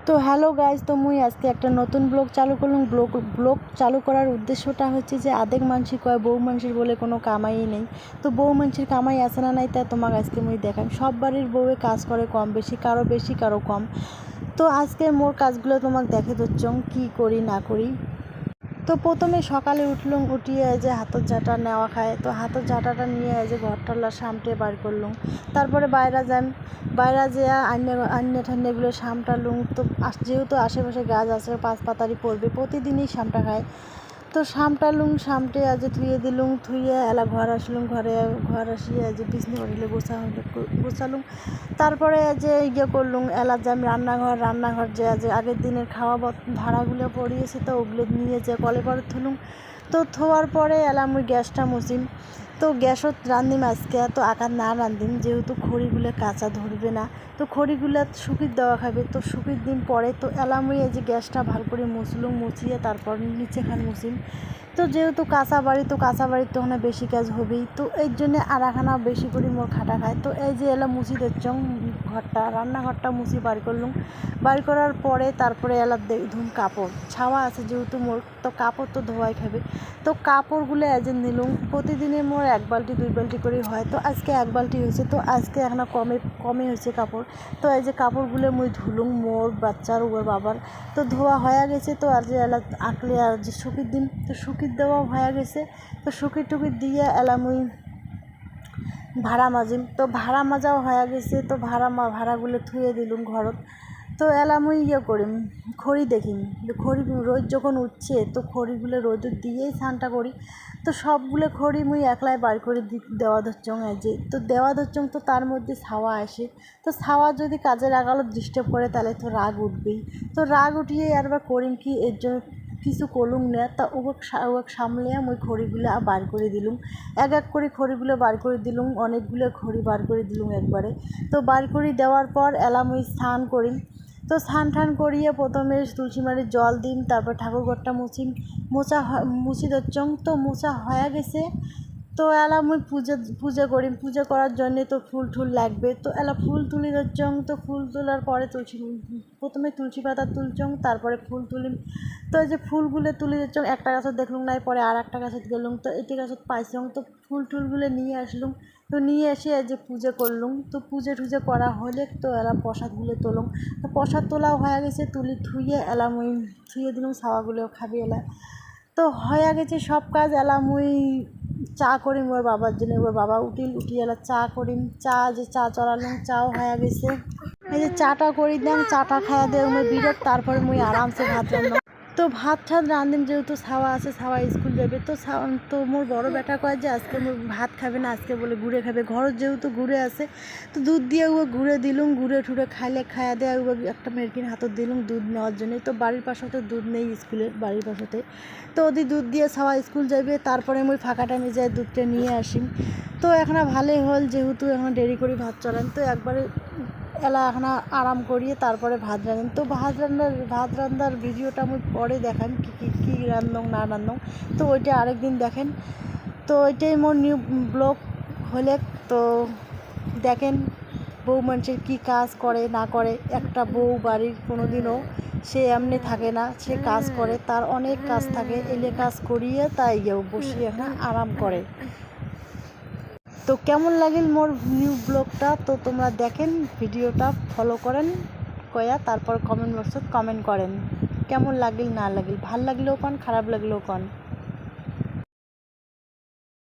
তো hello guys, তো মুই আজকে একটা নতুন ব্লগ চালু করলাম। ব্লগ চালু করার উদ্দেশ্যটা হচ্ছে যে আধেক মানসি কয় বউ মানসির বলে কোনো কামাই নেই। তো বউ মানসির কামাই আছে না নাই তা তোমাকে আজকে মুই দেখাম। সব বাড়ির বউয়ে কাজ করে কম বেশি কারো কম। তো আজকে মোর কাজগুলো তোমাকে দেখে দিচ্ছং কি করি না করি। তো প্রথমে সকালে উঠিয়ে যে হাতের ঝাঁটা নেওয়া খায়, তো হাতের ঝাঁটাটা নিয়ে যে ঘরটাল্লা সামটে বার করলুম। তারপরে বাইরে যেয়ে আন্যে ঠান্ডেগুলো সামটালুম। তো যেহেতু আশেপাশে গাছ আছে, পাঁচ পাতারি পড়বে, প্রতিদিনই সামটা খায়। তো সামটে আজ ধুয়ে দিলুম, ধুয়ে এলা ঘর আসলুম। ঘর আসিয়ে যে বিছনা বাড়িলে গোছালুম। তারপরে যে করলুম, এলা যে আমি রান্নাঘর যে আগের দিনের খাওয়া ভাড়াগুলো পড়িয়েছে, তো ওগুলো নিয়ে যে কলে পরে থুলুম। তো থোয়ার পরে এলা আমি গ্যাসটা মুছিম। তো গ্যাসত রান্ধিম আজকে, তো আকার না রান্ধিম যেহেতু খড়িগুলো কাঁচা ধরবে না। তো খড়িগুলো শুকিয়ে দেওয়া খাবে, তো শুকিয়ে দিন পরে তো এলামুই এই যে গ্যাসটা ভালো করে মুছিয়ে তারপর নিচে মুছিম। তো যেহেতু কাঁচা বাড়ি, তো কাঁচা বাড়ির তো ওখানে বেশি কাজ হবেই, তো এর জন্যে আর এখানা বেশি করে মোর খাটা খায়। তো এই যে এলা মুছি দিচ্ছং রান্নাঘরটা মুছি বার করলুম। বার করার পরে তারপরে এলা ধুম কাপড় ছাওয়া আছে যেহেতু মোর, তো কাপড় তো ধোয়াই খাবে। তো কাপড়গুলো এজে নিলুম। প্রতিদিনে মোর 1 বালতি 2 বালতি করে হয়, তো আজকে 1 বালতি হয়েছে। তো আজকে এখনো কমে হয়েছে কাপড়। তো এই যে কাপড়গুলো মুই ধুলুম, মোর বাচ্চার ওর বাবার। তো ধোয়া হয়ে গেছে, তো আর যে এলা আঁকলে আর যে শুকিয়ে দিন, তো শুকিয়ে দেওয়া হয়ে গেছে। তো শুকিয়ে টুকিয়ে দিয়ে এলা মুই ভাড়া মাজিম। তো ভাড়া মাজাও হয়ে গেছে, তো ভাড়াগুলো থুয়ে দিলুম ঘরত। তো এলা মুই করিম, খড়ি দেখিম। খড়ি রোদ যখন উঠছে, তো খড়িগুলো রোদ দিয়েই স্নানটা করি। তো সবগুলো খড়ি মুই একলাই বার করে দেওয়া ধরছং। যে তো দেওয়া ধরছং, তো তার মধ্যে ছাওয়া আসে। তো ছাওয়া যদি কাজে লাগালো ডিস্টার্ব করে, তাহলে তো রাগ উঠবেই। তো রাগ উঠিয়ে আরবার করিম কি, এর জন্য কিছু করলুম না। তা ওকে সামলে মুই খড়িগুলো বার করে দিলুম। এক করে খড়িগুলো বার করে দিলুম, অনেকগুলো খড়ি বার করে দিলুম একবারে। তো বার করে দেওয়ার পর এলা মুই স্নান করিম। তো স্নান করিয়ে প্রথমে তুলসী মাটির জল দিন, তারপর ঠাকুরঘরটা মুছি ধরছং। তো মোছা হয়ে গেছে। তো এলা মুই পূজা করিম। পূজা করার জন্যে তো ফুল টুল লাগবে, তো এলা ফুল তুলি ধরছং। তো ফুল তোলার পরে প্রথমে তুলসী পাতা তুলছং, তারপরে ফুল তুলিম। তো এই যে ফুলগুলো তুলে ধরছং, একটা গাছত দেখলুম নাই, পরে আর একটা গাছত গেলুম, তো এটি গাছত পাইছং। তো ফুল টুলগুলো নিয়ে আসলুম। তো নিয়ে এসে এই যে পুজো করলুম। তো টুজে করা হলে তো এলা প্রসাদগুলো তোলুম। তো প্রসাদ তোলাও হয়ে গেছে, থুয়ে এলা মুই থুয়ে দিলুম, ছাওয়াগুলো খাবি এলা। তো হয়ে গেছে সব কাজ। এলা মুই চা করিম ওর বাবার জন্য। ওর বাবা উঠিয়ে এলা চা করিম। চা চড়ালুম, চাও হয়ে গেছে। এই যে চাটা করি দাম, চাটা খাওয়া দিয়ে মুই বিরত। তারপরে মুই আরামসে ভাত রান্না। তো ভাত রাঁধিম, যেহেতু ছাওয়া আছে, ছাওয়া স্কুল যাবে। তো মোর বড় বেটা কয় যে আজকে মোর ভাত খাবে না, আজকে বলে গুড়ে খাবে। ঘরত যেহেতু গুড়ে আছে, তো দুধ দিয়ে গুড়ে দিলুম। গুড়ে ঠুড়ে খাওয়া দেওয়া একটা মেরকিন হাতত দিলুম দুধ নেওয়ার জন্য। তো বাড়ির পাশতে দুধ নেই স্কুলের, বাড়ির পাশতে। তো ওদের দুধ দিয়ে ছাওয়া স্কুল যাবে। তারপরে মুই ফাঁকা টাইমে যাই দুধটা নিয়ে আসিম। তো এখন ভালোই হল, যেহেতু এখন দেরি করে ভাত চড়ান, তো একবারে এলা এখন আরাম করিয়ে তারপরে ভাত রাঁধেন। তো ভাত রান্নার ভিডিওটা আমি পরে দেখান, কী রান্ধন না রান্ধন, তো ওইটা আরেকদিন দেখেন। তো ওইটাই মোর নিউ ব্লগ হলে। তো দেখেন বউ মানুষের কী কাজ করে না করে। একটা বউ বাড়ির কোনো দিনও সে এমনি থাকে না, সে কাজ করে, তার অনেক কাজ থাকে। এলে কাজ করিয়ে তাই বসিয়ে এখন আরাম করে। তো কেমন লাগিল মোর নিউ ব্লগটা, তো তোমরা দেখেন ভিডিওটা ফলো করেন কয়া, তারপর কমেন্ট বক্সত কমেন্ট করেন কেমন লাগিল না লাগিল। ভাল লাগলেও কন, খারাপ লাগলেও কন।